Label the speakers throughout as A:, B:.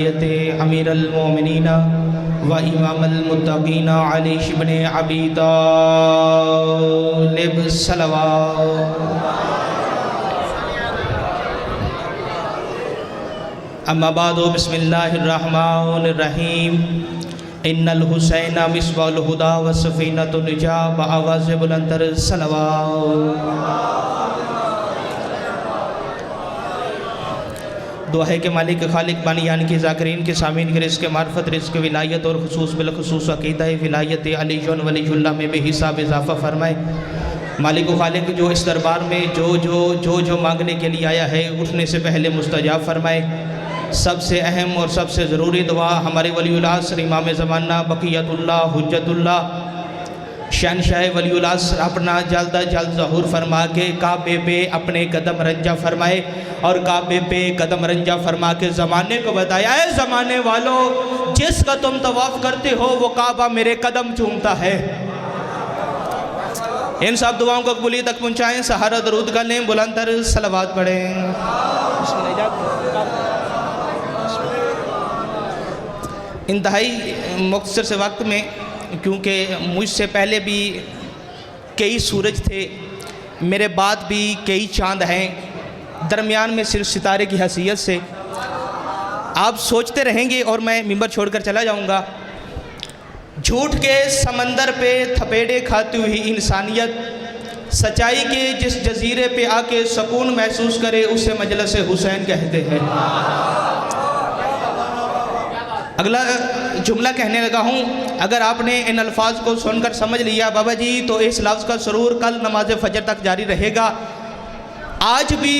A: अमीरुल मोमिनीन व इमामुल मुत्तकीन अली इब्न अबी तालिब सल्लल्लाहु अम्मा बादु बिस्मिल्लाहिर रहमानिर रहीम इन्नल हुसैन मिसबाहुल हुदा व सफीनतुन निजा व आवाज़ बुलंदर सल्लल्लाहु। दुआ है कि मालिक खालिक बानी यानी कि ज़ाकिरीन के सामीन के रिज़्क़ मार्फत रिज़्क़ विलायत और खुसूस बिलखुसूस अक़ीदा विलायत अली वलीउल्लाह में बेहिसाब इजाफ़ा फरमाए। मालिक खालिक जो इस दरबार में जो मांगने के लिए आया है उठने से पहले मुस्तजाब फरमाए। सबसे अहम और सबसे ज़रूरी दुआ हमारे वलीउल असर इमाम ज़माना बक़ियतुल्लाह हुज्जतुल्लाह शहनशाह वलीउल असर अपना जल्द ज़हूर फरमा के काबे पे अपने कदम रंजा फरमाए और काबे पे कदम रंजा फरमा के ज़माने को बताया है, ज़माने वालों जिसका तुम तवाफ़ करते हो वो काबा मेरे कदम चूमता है। इन सब दुआओं को कबूलियत तक पहुँचाएँ। सहारा दरूद कर लें, बुलंदर सलवात पढ़ें। इंतहाई मुख्तसर से वक्त में, क्योंकि मुझसे पहले भी कई सूरज थे, मेरे बाद भी कई चाँद हैं, दरमियान में सिर्फ सितारे की हैसियत से आप सोचते रहेंगे और मैं मिंबर छोड़कर चला जाऊंगा। झूठ के समंदर पे थपेड़े खाती हुई इंसानियत सच्चाई के जिस जजीरे पे आके सुकून महसूस करे उसे मजलिस हुसैन कहते हैं। अगला जुमला कहने लगा हूँ, अगर आपने इन अल्फाज को सुनकर समझ लिया बाबा जी तो इस लफ्ज़ का सरूर कल नमाज फजर तक जारी रहेगा। आज भी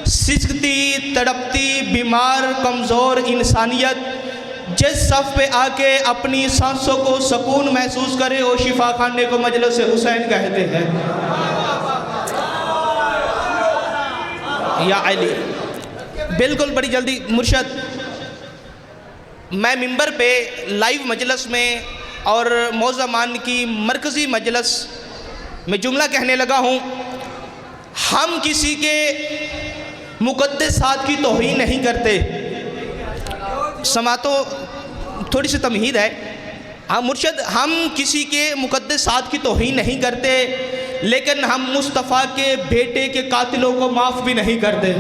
A: सिसकती तड़पती बीमार कमज़ोर इंसानियत जिस सफ़ पे आके अपनी सांसों को सुकून महसूस करे और शिफा खाने को मजलिस हुसैन कहते हैं। या अली बिल्कुल बड़ी जल्दी मुर्शद, मैं मिंबर पे लाइव मजलिस में और मौज़मान की मरकज़ी मजलिस में जुमला कहने लगा हूँ। हम किसी के मुक़द्दसात की तौहीन नहीं करते। समातो थोड़ी सी तमहीद है। हाँ मुर्शद, हम किसी के मुक़द्दसात की तौहीन नहीं करते, लेकिन हम मुस्तफ़ा के बेटे के कातिलों को माफ़ भी नहीं करते।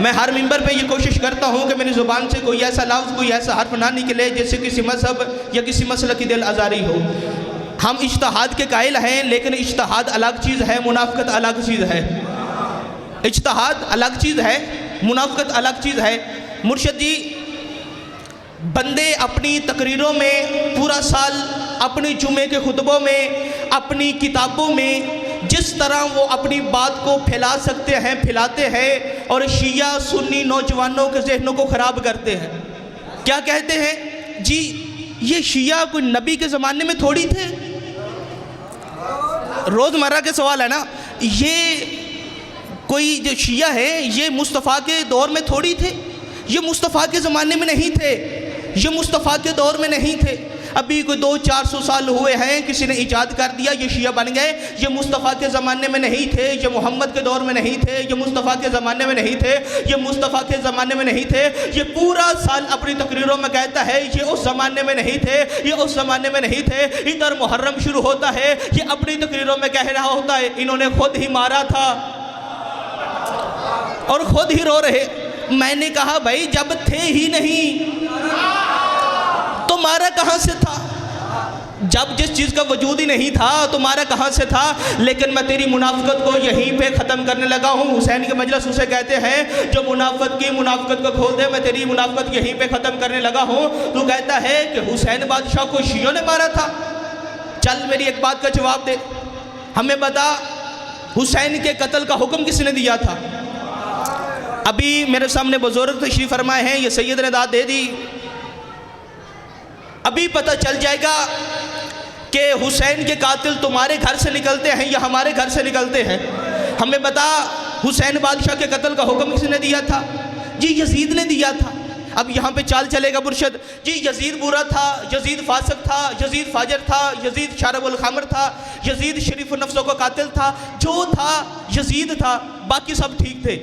A: मैं हर मिंबर पे ये कोशिश करता हूँ कि मेरी ज़ुबान से कोई ऐसा लफ्ज़ कोई ऐसा हर्फ ना निकले जिससे किसी मज़हब या किसी मसलक की दिल आज़ारी हो। हम इज्तिहाद के कायल हैं, लेकिन इज्तिहाद अलग चीज़ है, मुनाफ़क़त अलग चीज़ है। इज्तिहाद अलग चीज़ है, मुनाफ़क़त अलग चीज़ है। मुर्शिद जी, बंदे अपनी तकरीरों में पूरा साल अपने जुमे के खुतबों में अपनी किताबों में जिस तरह वो अपनी बात को फैला सकते हैं फैलाते हैं और शिया सुन्नी नौजवानों के जहनों को ख़राब करते हैं। क्या कहते हैं जी, ये शिया कोई नबी के ज़माने में थोड़ी थे। रोज़मर्रा के सवाल है ना, ये कोई जो शिया है ये मुस्तफ़ा के दौर में थोड़ी थे, ये मुस्तफ़ा के ज़माने में नहीं थे, ये मुस्तफ़ा के दौर में नहीं थे। अभी कोई 200-400 साल हुए हैं, किसी ने ईजाद कर दिया, ये शिया बन गए। ये मुस्तफ़ा के ज़माने में नहीं थे, ये मोहम्मद के दौर में नहीं थे, ये मुस्तफ़ा के ज़माने में नहीं थे, ये मुस्तफ़ा के ज़माने में नहीं थे। ये पूरा साल अपनी तकरीरों में कहता है ये उस ज़माने में नहीं थे, ये उस ज़माने में नहीं थे। इधर मुहर्रम शुरू होता है, ये अपनी तकरीरों में कह रहा होता है इन्होंने खुद ही मारा था और खुद ही रो रहे। मैंने कहा भाई जब थे ही नहीं तो मारा कहाँ से था? जब जिस चीज़ का वजूद ही नहीं था तो मारा कहाँ से था? लेकिन मैं तेरी मुनाफ़क़त को यहीं पे ख़त्म करने लगा हूँ। हुसैन के मजलिस उसे कहते हैं जो मुनाफ़क़त को खोल दे। मैं तेरी मुनाफ़क़त यहीं पे ख़त्म करने लगा हूँ। तू कहता है कि हुसैन बादशाह को शियों ने मारा था। चल मेरी एक बात का जवाब दे, हमें बता हुसैन के कत्ल का हुक्म किसने दिया था? अभी मेरे सामने बुजुर्ग तशरीफ़ फरमाए हैं, ये सैयद ने दाद दे दी। अभी पता चल जाएगा कि हुसैन के कातिल तुम्हारे घर से निकलते हैं या हमारे घर से निकलते हैं। हमें बता हुसैन बादशाह के कत्ल का हुक्म किसने दिया था? जी यजीद ने दिया था। अब यहाँ पे चाल चलेगा मुर्शद जी, यजीद बुरा था, यजीद फासिक था, यजीद फाजर था, यजीद शारबुल खामर था, यजीद शरीफ नफ्सों का कातिल था। जो था यजीद था, बाकी सब ठीक थे।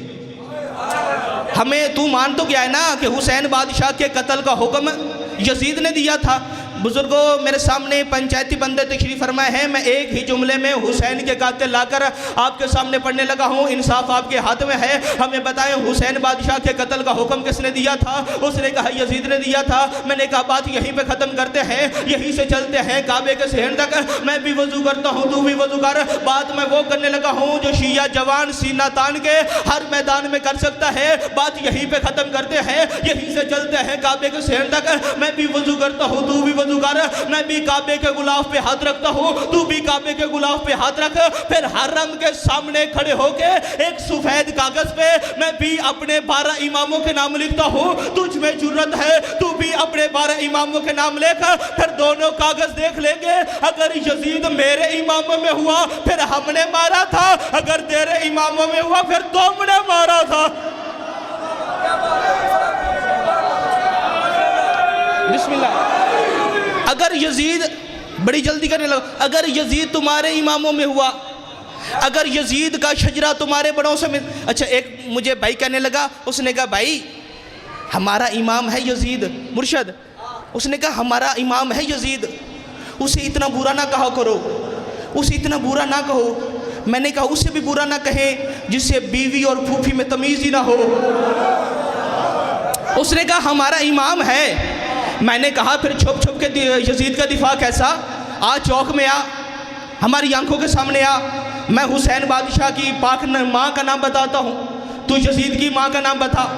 A: हमें तू मान तो क्या है ना कि हुसैन बादशाह के कत्ल का हुक्म यजीद ने दिया था। बुजुर्गों, मेरे सामने पंचायती बंदे तशरीफ फरमाए हैं। मैं एक ही जुमले में हुसैन के कातिल लाकर आपके सामने पढ़ने लगा हूँ। इंसाफ आपके हाथ में है, हमें बताएं हुसैन बादशाह के कत्ल का हुक्म किसने दिया था? उसने कहा यजीद ने दिया था। मैंने कहा बात यहीं पे ख़त्म करते हैं, यहीं से चलते हैं काबे के सहन तक। मैं भी वजू करता हूँ, तू भी वजू कर। बात मैं वो करने लगा हूँ जो शिया जवान सीना तान के हर मैदान में कर सकता है। बात यहीं पे ख़त्म करते हैं, यहीं से चलते हैं काबे के सहन तक। मैं भी वजू करता हूँ, तू भी मैं भी काबे के गुलाफ पे हाथ रखता हूँ, तू भी काबे के गुलाफ पे हाथ रख। फिर हरम के सामने खड़े होके एक सफेद कागज पे मैं भी अपने 12 इमामों के नाम लिखता हूँ। तुझ में जुर्रत है, तू भी अपने 12 इमामों के नाम लिख। फिर दोनों कागज देख लेंगे। अगर यजीद मेरे इमामों में हुआ फिर हमने मारा था, अगर तेरे इमामों में हुआ फिर तुमने मारा था। बिस्मिल्लाह। अगर यजीद, बड़ी जल्दी करने लगा, अगर यजीद तुम्हारे इमामों में हुआ, अगर यजीद का शजरा तुम्हारे बड़ों से मिल। अच्छा, एक मुझे भाई कहने लगा, उसने कहा भाई हमारा इमाम है यजीद मुर्शद। उसने कहा हमारा इमाम है यजीद, उसे इतना बुरा ना कहा करो, उसे इतना बुरा ना कहो। मैंने कहा उसे भी बुरा ना कहे जिससे बीवी और फूफी में तमीज़ ही ना हो। उसने कहा हमारा इमाम है। मैंने कहा फिर छुप छुप के यजीद का दिफा कैसा? आ चौक में आ, हमारी आंखों के सामने आ। मैं हुसैन बादशाह की पाक माँ का नाम बताता हूँ, तू यजीद की माँ का नाम बता।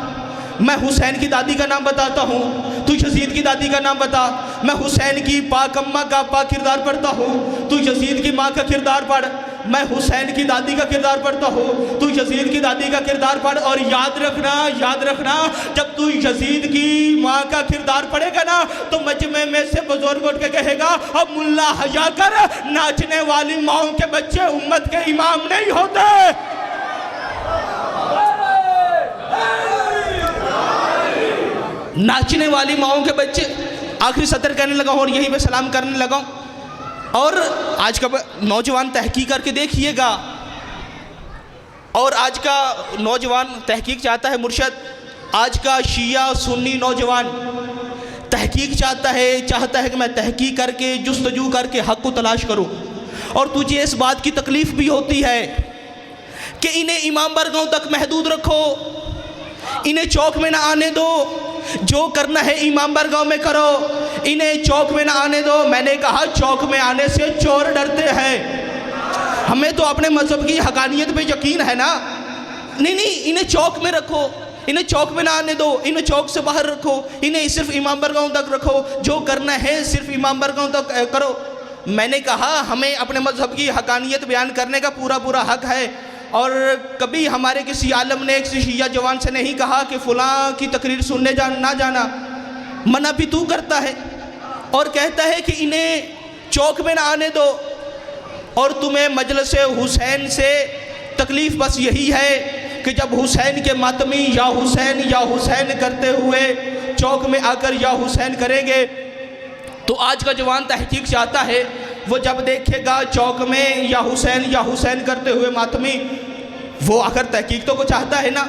A: मैं हुसैन की दादी का नाम बताता हूँ, तू यजीद की दादी का नाम बता। मैं हुसैन की पाक अम्मा का पाक किरदार पढ़ता हूँ, तू यजीद की माँ का किरदार पढ़। मैं हुसैन की दादी का किरदार पढ़ता हूँ, तू यजीद की दादी का किरदार पढ़। और याद रखना जब तू यजीद की माँ का किरदार पढ़ेगा ना तो मजमे में से बुजुर्ग उठ के कहेगा अब मुल्ला हया कर, नाचने वाली माओं के बच्चे उम्मत के इमाम नहीं होते। नाचने वाली माओं के बच्चे। आखिरी सतर कहने लगा हूँ और यहीं पे सलाम करने लगा हूँ। और आज का नौजवान तहकीक करके देखिएगा, और आज का नौजवान तहकीक चाहता है मुर्शद, आज का शिया सुन्नी नौजवान तहकीक चाहता है कि मैं तहकीक करके जुस्तजू करके हक़ को तलाश करूं। और तुझे इस बात की तकलीफ़ भी होती है कि इन्हें इमाम बरगाहों तक महदूद रखो, इन्हें चौक में ना आने दो, जो करना है इमाम बरगाह में करो, इन्हें चौक में ना आने दो। मैंने कहा चौक में आने से चोर डरते हैं, हमें तो अपने मजहब की हकानियत पे यकीन है ना। नहीं, इन्हें चौक में रखो, इन्हें चौक में ना आने दो, इन्हें चौक से बाहर रखो, इन्हें सिर्फ इमाम बरगाहों तक रखो, जो करना है सिर्फ इमाम बरगाहों तक करो। मैंने कहा हमें अपने मजहब की हकानियत बयान करने का पूरा हक है, और कभी हमारे किसी आलम ने किसी शिया जवान से नहीं कहा कि फ़लाँ की तकरीर सुनने ना जाना। मना भी तू करता है और कहता है कि इन्हें चौक में ना आने दो, और तुम्हें मजलिस हुसैन से तकलीफ़ बस यही है कि जब हुसैन के मातमी या हुसैन करते हुए चौक में आकर या हुसैन करेंगे तो आज का जवान तहकीक चाहता है वो जब देखेगा चौक में या हुसैन करते हुए मातमी, वो आकर तहकीक तो को चाहता है ना।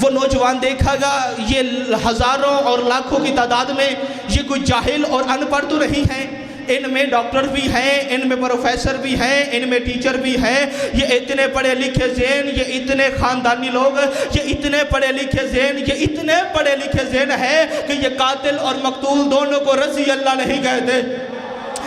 A: वो नौजवान देखेगा ये हज़ारों और लाखों की तादाद में ये कोई जाहिल और अनपढ़ तो नहीं है, इनमें डॉक्टर भी हैं, इनमें प्रोफेसर भी हैं, इनमें टीचर भी हैं। ये इतने पढ़े लिखे ज़ेन, ये इतने ख़ानदानी लोग, ये इतने पढ़े लिखे ज़ेन, ये इतने पढ़े लिखे ज़ेन है कि ये कातिल और मकतूल दोनों को रज़ी अल्लाह नहीं कहते।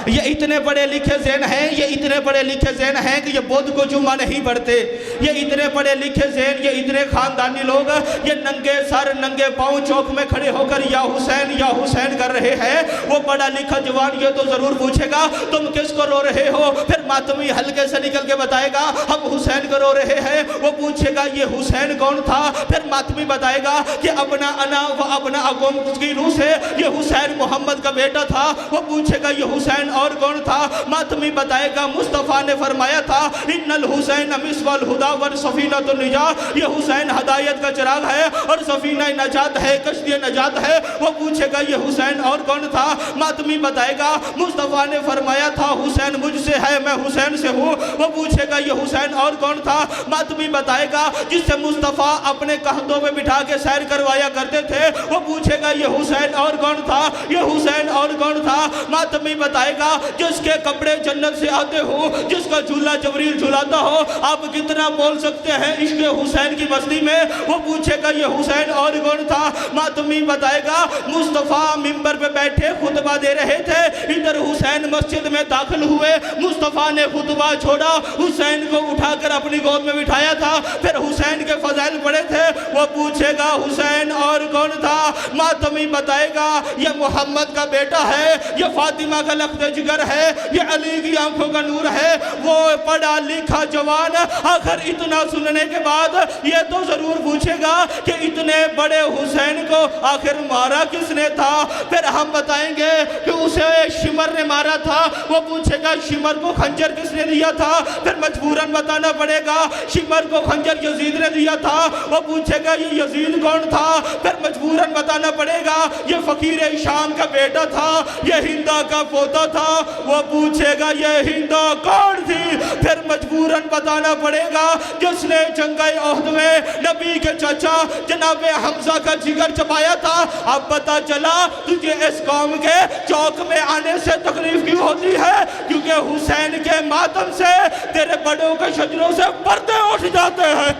A: ये इतने पढ़े लिखे ज़ेन हैं, ये इतने पढ़े लिखे ज़ेन हैं कि ये बुध को जुमा नहीं पढ़ते। ये इतने पढ़े लिखे ज़ेन, ये इतने ख़ानदानी लोग, ये नंगे सर नंगे पाँव चौक में खड़े होकर या हुसैन कर रहे हैं। वो पढ़ा लिखा जवान ये तो ज़रूर पूछेगा तुम किसको रो रहे हो, फिर मातमी हल्के से निकल के बताएगा हम हुसैन को रो रहे हैं। वो पूछेगा ये हुसैन कौन था, फिर मातमी बताएगा कि अपना अना व अपना अकौम की रूह से ये हुसैन मोहम्मद का बेटा था। वो पूछेगा ये हुसैन और कौन था? मातमी बताएगा मुस्तफ़ा ने फरमाया था इन्नल हुसैन मिसवाल हुदा वर सफीनतुन निजात, ये हुसैन हदायत का चिराग है और सफीना नजात है, कश्ती नजात है। वो पूछेगा ये हुसैन और कौन था? मातमी बताएगा मुस्तफ़ा ने फरमाया था हुसैन मुझसे है, मैं हुसैन से हूँ। वो पूछेगा ये हुसैन और कौन था? मातमी बताएगा जिससे मुस्तफ़ा अपने कंधों में बिठा के सैर करवाया करते थे। वो पूछेगा ये हुसैन और कौन था? ये हुसैन और कौन था? मातमी बताएगा जिसके कपड़े जन्नत से आते हो, जिसका झूला जबरील झुलाता हो। आप कितना बोल सकते हैं इश्क हुसैन की मस्ती में? वो पूछेगा ये हुसैन और कौन था? मातमी बताएगा मुस्तफ़ा मिंबर पे बैठे खुतबा दे रहे थे, इधर हुसैन मस्जिद में दाखिल हुए। मुस्तफ़ा ने खुतबा छोड़ा, हुसैन को उठाकर अपनी गोद में बिठाया था, फिर हुसैन के फजाइल पड़े थे। वो पूछेगा हुसैन और कौन था? मातमी बताएगा ये मोहम्मद का बेटा है, ये फातिमा का लख्त जिगर है, ये अली की आंखों का नूर है, वो पढ़ा लिखा जवान। आखिर इतना सुनने के बाद ये तो जरूर पूछेगा कि इतने बड़े हुसैन को आखिर मारा किसने था? फिर हम बताएंगे कि उसे शिमर ने मारा था। वो पूछेगा शिमर को खंजर किसने दिया था? फिर मजबूरन बताना पड़ेगा शिमर को खंजर यजीद ने दिया था। वो पूछेगा ये यजीद कौन था? फिर मजबूरन बताना पड़ेगा ये फकीर शाम का बेटा था, ये हिंदा का पोता था। वो पूछेगा ये हिंदा कौन थी? फिर मजबूरन बताना पड़ेगा जिसने जंगे ओहद में नबी के चाचा जनाबे हमजा का जिगर चबाया था। अब पता चला तुझे इस कौम के चौक में आने से तकलीफ क्यों होती है? क्योंकि हुसैन के मातम से तेरे बड़ों के शजरों से पर्दे उठ जाते हैं।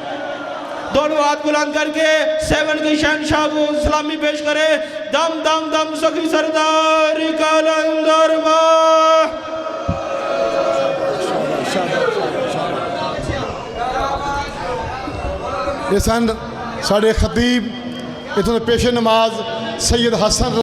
A: दोनों हाथ बुलंद करके सेवन के शहनशाह को सलामी पेश करे। दम दम दम सखी सरदार कलंदर
B: ये सन साढ़े खतीब इतों पेशे नमाज सैयद हसन